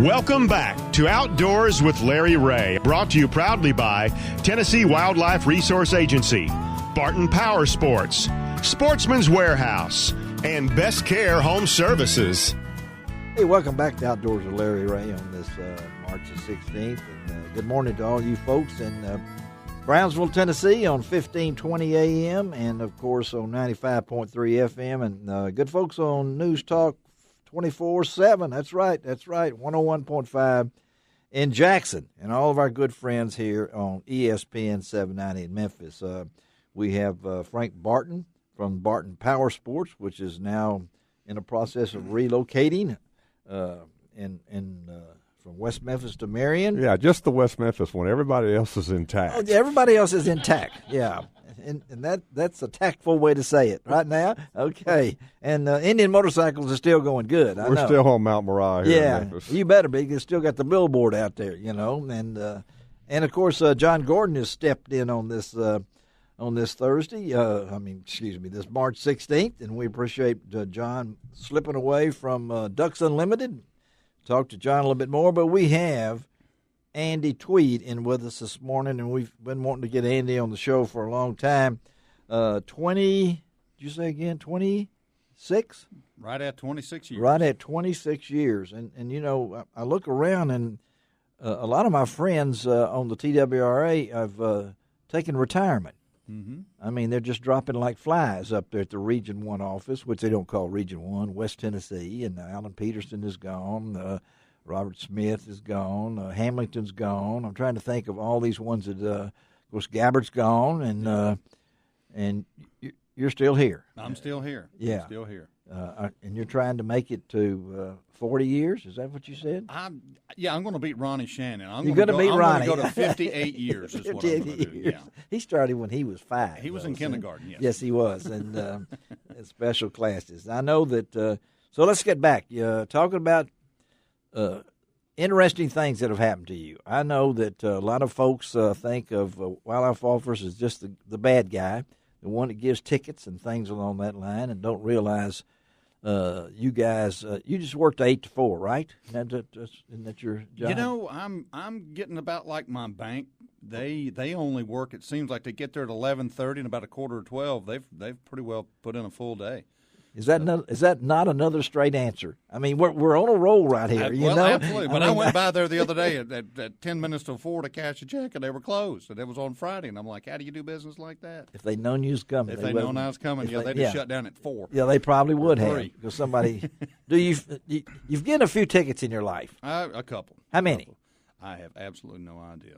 Welcome back to Outdoors with Larry Ray, brought to you proudly by Tennessee Wildlife Resource Agency, Barton Power Sports, Sportsman's Warehouse, and Best Care Home Services. Hey, welcome back to Outdoors with Larry Ray on this March the 16th. And good morning to all you folks in Brownsville, Tennessee on 1520 AM and, of course, on 95.3 FM. And good folks on News Talk 24/7. That's right. 101.5 in Jackson. And all of our good friends here on ESPN 790 in Memphis. We have Frank Barton from Barton Power Sports, which is now in the process of relocating from West Memphis to Marion. Yeah, just the West Memphis one. Everybody else is intact. Oh, everybody else is intact, yeah. And that's a tactful way to say it right now. Okay. And Indian motorcycles are still going good. We're still on Mount Moriah here in Memphis. You better be. You still got the billboard out there, you know. And of course, John Gordon has stepped in on this Thursday. This March 16th, and we appreciate John slipping away from Ducks Unlimited. Talk to John a little bit more, but we have Andy Tweed in with us this morning, and we've been wanting to get Andy on the show for a long time. 26? Right at 26 years. Right at 26 years. And you know, I look around, and a lot of my friends on the TWRA have taken retirement. Mm-hmm. I mean, they're just dropping like flies up there at the Region 1 office, which they don't call Region 1, West Tennessee, and Alan Peterson is gone. Robert Smith is gone. Hamilton's gone. I'm trying to think of all these ones that, of course, Gabbard's gone, and you're still here. I'm still here. Yeah. I'm still here. And you're trying to make it to 40 years? Is that what you said? I'm going to beat Ronnie Shannon. You're going to beat Ronnie. I'm going to go to 58 years is what I'm going to do. Yeah. He started when he was 5. He was in kindergarten, yes. Yes, he was, and in special classes. I know that so let's get back. Talking about interesting things that have happened to you. I know that a lot of folks think of wildlife officers as just the bad guy, the one that gives tickets and things along that line, and don't realize you guys you just worked 8 to 4, right? Isn't that your job? You know, I'm getting about like my bank. They only work. It seems like they get there at 11:30 and about 11:45. They've pretty well put in a full day. Is that not another straight answer? I mean, we're on a roll right here. You know? Absolutely. But I went by there the other day at 10 minutes to 4 to cash a check, and they were closed. And it was on Friday, and I'm like, how do you do business like that? If they'd known you was coming, if they'd known I was coming, they'd have shut down at 4. Yeah, they probably would have. Because somebody, you've gotten a few tickets in your life? A couple. How many? I have absolutely no idea.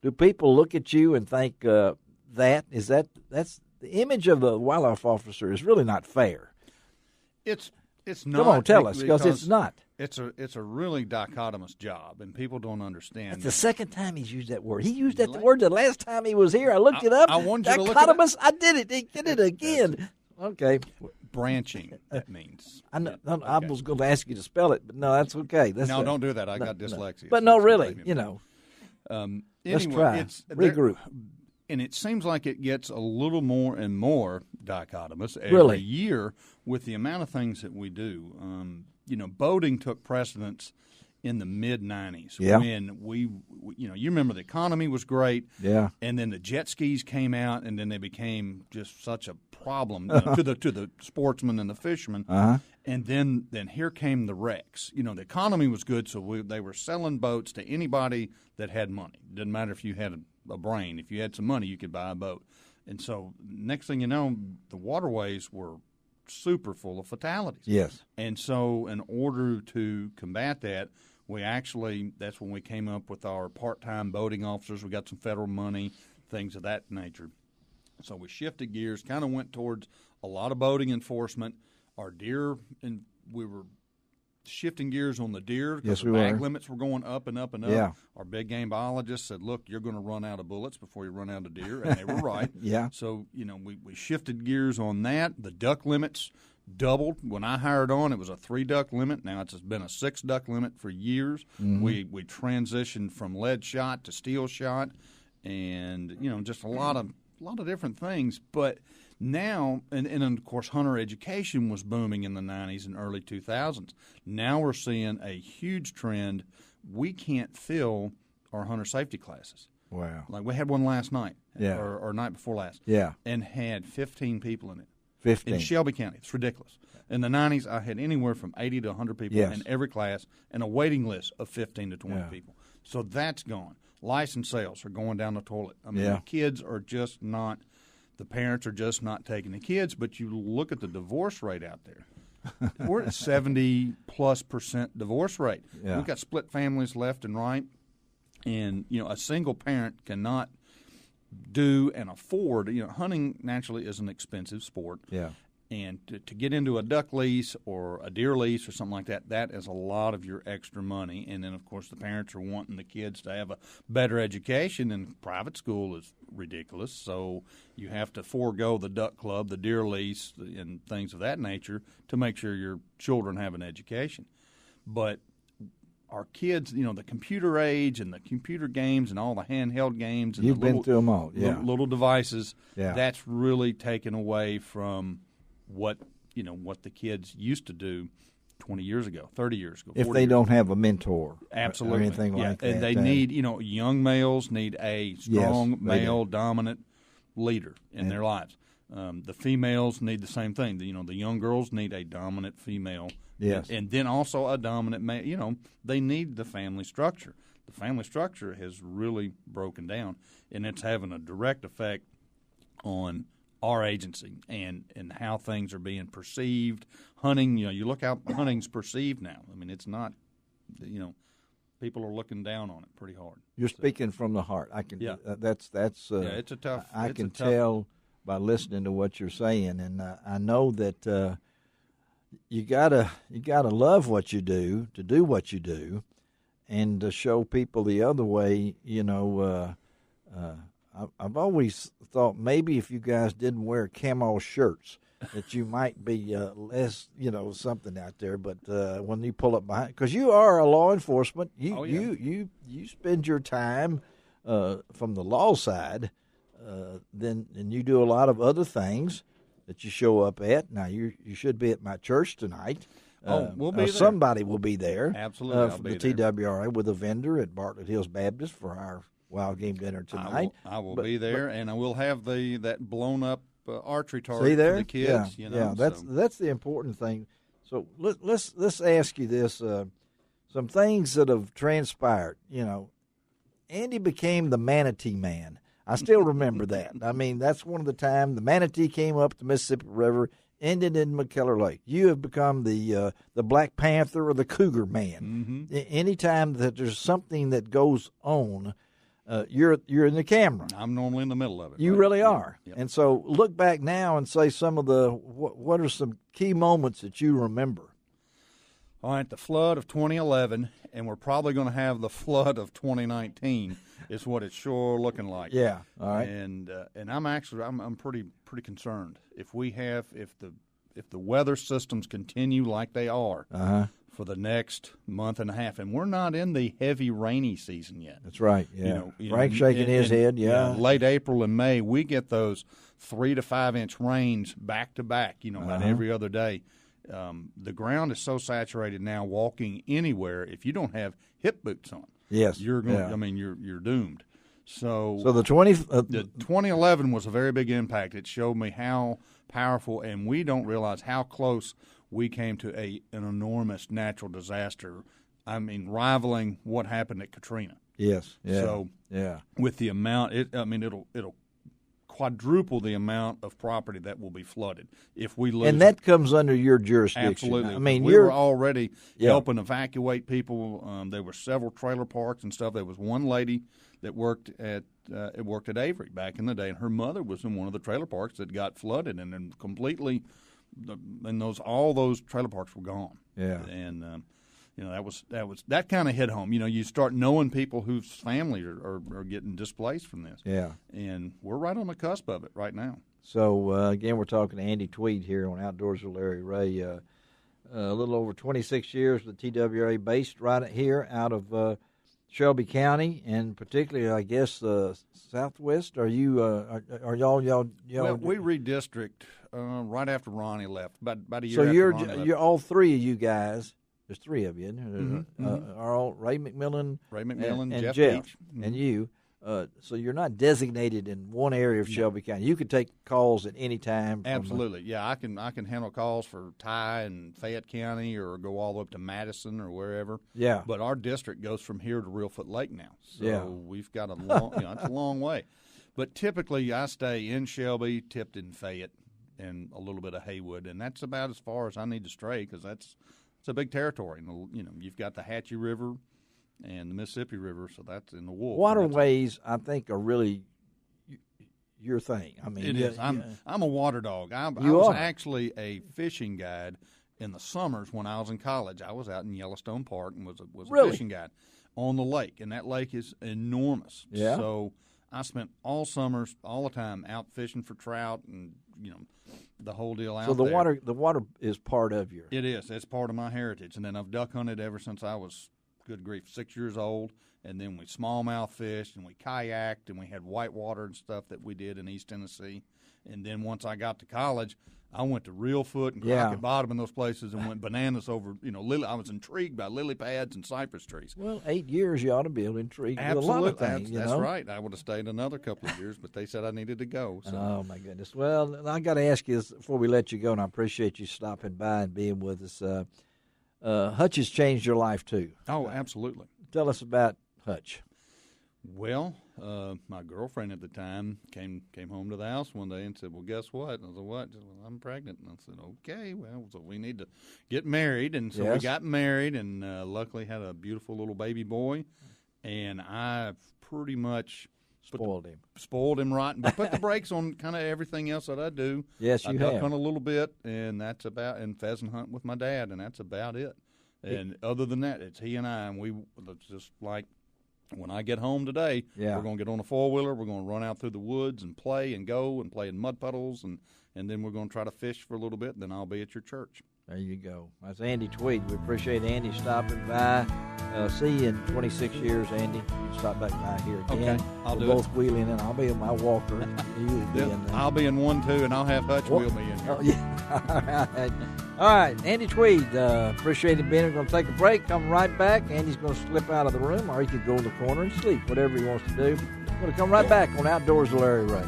Do people look at you and think that's the image of the wildlife officer is really not fair? It's not. Come on, tell us, because it's not. It's a really dichotomous job, and people don't understand. It's the second time he's used that word. He used that word the last time he was here. I looked it up. I wanted you to look it up. I did it. He did it again. Okay. Branching, that means. I was going to ask you to spell it, but no, that's okay. Don't do that. I got dyslexia. No. But no, really, you know. Anyway, let's try. Regroup. And it seems like it gets a little more and more dichotomous every year with the amount of things that we do. Boating took precedence in the mid-'90s when you remember the economy was great, and then the jet skis came out, and then they became just such a problem to the sportsmen and the fishermen. And then here came the wrecks. The economy was good, so they were selling boats to anybody that had money. Didn't matter if you had a brain. If you had some money, you could buy a boat. And so next thing you know, the waterways were super full of fatalities. Yes. And so in order to combat that, that's when we came up with our part-time boating officers. We got some federal money, things of that nature. So we shifted gears, kind of went towards a lot of boating enforcement. Our deer, and we were shifting gears on the deer because the bag limits were going up and up and up. Yeah. Our big game biologist said, look, you're going to run out of bullets before you run out of deer, and they were right. Yeah. So, we shifted gears on that. The duck limits doubled. When I hired on, it was a 3-duck limit. Now it's been a 6-duck limit for years. Mm-hmm. We transitioned from lead shot to steel shot, and just a lot of different things. But Now, and of course, hunter education was booming in the 90s and early 2000s. Now we're seeing a huge trend. We can't fill our hunter safety classes. Wow. Like we had one last night, Yeah. or night before last, Yeah. and had 15 people in it. 15. In Shelby County. It's ridiculous. In the 90s, I had anywhere from 80 to 100 people Yes. in every class and a waiting list of 15 to 20 Yeah. people. So that's gone. License sales are going down the toilet. I mean, Yeah. the kids are just not – the parents are just not taking the kids. But you look at the divorce rate out there. We're at 70+% divorce rate. Yeah. We've got split families left and right. And, a single parent cannot do and afford. Hunting naturally is an expensive sport. Yeah. And to get into a duck lease or a deer lease or something like that, that is a lot of your extra money. And then, of course, the parents are wanting the kids to have a better education, and private school is ridiculous. So you have to forego the duck club, the deer lease, and things of that nature to make sure your children have an education. But our kids, the computer age and the computer games and all the handheld games. And You've been through them all, yeah. Little devices, Yeah. That's really taken away from what the kids used to do 20 years ago, 30 years ago. If they don't have a mentor, absolutely, or anything like that, and they need, young males need a strong male dominant leader in their lives. The females need the same thing. The young girls need a dominant female, yes, and then also a dominant male. They need the family structure. The family structure has really broken down, and it's having a direct effect on our agency and how things are being perceived. Hunting, you look how hunting's perceived now. I mean, it's not, people are looking down on it pretty hard. You're speaking from the heart. I can. Yeah. That's. It's a tough. I can tell by listening to what you're saying, and I know that you gotta love what you do to do what you do, and to show people the other way. I've always thought maybe if you guys didn't wear camo shirts, that you might be less, something out there. But when you pull up behind, because you are a law enforcement, you spend your time from the law side, and you do a lot of other things that you show up at. Now you should be at my church tonight. We'll be there. Somebody will be there. Absolutely, I'll for be the there. TWRA with a vendor at Bartlett Hills Baptist for our Wild Game Dinner tonight. I will be there, and I will have that blown up archery target see there? for the kids. That's the important thing. So let's ask you this: some things that have transpired. Andy became the Manatee Man. I still remember that. I mean, that's one of the time the Manatee came up the Mississippi River, ended in McKellar Lake. You have become the Black Panther or the Cougar Man. Mm-hmm. Anytime that there's something that goes on, you're in the camera. I'm normally in the middle of it. You right? really are. Yep. And so look back now and say some of what are some key moments that you remember? All right, the flood of 2011, and we're probably going to have the flood of 2019 is what it's sure looking like. Yeah, all right. And I'm pretty concerned if the weather systems continue like they are for the next month and a half, and we're not in the heavy rainy season yet. That's right. Yeah, Frank shaking his head. Yeah, late April and May, we get those 3 to 5 inch rains back to back. About every other day. The ground is so saturated now. Walking anywhere, if you don't have hip boots on, yes, you're going. Yeah. I mean, you're doomed. So the 2011 was a very big impact. It showed me how powerful, and we don't realize how close we came to an enormous natural disaster. I mean, rivaling what happened at Katrina. Yes. Yeah. So with the amount, it'll quadruple the amount of property that will be flooded if we lose. And that comes under your jurisdiction. Absolutely. I mean, we were already helping evacuate people. There were several trailer parks and stuff. There was one lady that worked at Avery back in the day, and her mother was in one of the trailer parks that got flooded, and then completely, all those trailer parks were gone. Yeah. And that kind of hit home. You start knowing people whose families are getting displaced from this. Yeah. And we're right on the cusp of it right now. So, again, we're talking to Andy Tweed here on Outdoors with Larry Ray. A little over 26 years with the TWRA, based right here out of Shelby County, and particularly, I guess, Southwest. Are you? Are y'all? Well, we redistrict right after Ronnie left, about a year. So after Ronnie left. you're all three of you guys. There's three of you. Are all Ray McMillan, and Jeff Jeff, Beach. and you. So you're not designated in one area of Shelby County. You could take calls at any time. Absolutely, yeah. I can handle calls for Ty and Fayette County, or go all the way up to Madison or wherever. Yeah. But our district goes from here to Reelfoot Lake now, so we've got a long, it's a long way. But typically, I stay in Shelby, Tipton, Fayette, and a little bit of Haywood, and that's about as far as I need to stray because it's a big territory. You've got the Hatchie River and the Mississippi River, so that's in the Wolf. Waterways, I think, are really your thing. I mean, it is. I'm a water dog. I was are. Actually a fishing guide in the summers when I was in college. I was out in Yellowstone Park and was a fishing guide on the lake, and that lake is enormous. Yeah. So I spent all summers, all the time, out fishing for trout and the whole deal out there. So the water is part of your. It is. It's part of my heritage, and then I've duck hunted ever since I was, good grief, 6 years old, and then we smallmouth fished, and we kayaked, and we had whitewater and stuff that we did in East Tennessee. And then once I got to college, I went to Reelfoot and Crockett Bottom and those places and went bananas over, lily. I was intrigued by lily pads and cypress trees. Well, 8 years, you ought to be intrigued with a lot of things. That's right. I would have stayed another couple of years, but they said I needed to go. So. Oh, my goodness. Well, I got to ask you this before we let you go, and I appreciate you stopping by and being with us. Hutch has changed your life, too. Oh, absolutely. Tell us about Hutch. Well, my girlfriend at the time came home to the house one day and said, "Well, guess what?" And I said, "What?" She said, "Well, I'm pregnant." And I said, "Okay, well, so we need to get married." And so we got married, and luckily had a beautiful little baby boy. And I pretty much spoiled him rotten, but put the brakes on kind of everything else that I do. Yes, I duck hunt a little bit, and and pheasant hunt with my dad, and that's about it. And other than that, it's he and I, and we just like. When I get home today, we're going to get on a four-wheeler. We're going to run out through the woods and play and play in mud puddles, and then we're going to try to fish for a little bit, and then I'll be at your church. There you go. That's Andy Tweed. We appreciate Andy stopping by. See you in 26 years, Andy. You stop back by here again. Okay, I'll do it. We're both wheeling in. I'll be in my walker. You'll be in there. I'll be in one, too, and I'll have Hutch wheel me in here. Oh, yeah. All right, Andy Tweed, appreciate him being here. We're going to take a break, come right back. Andy's going to slip out of the room, or he could go in the corner and sleep, whatever he wants to do. We're going to come right back on Outdoors with Larry Ray.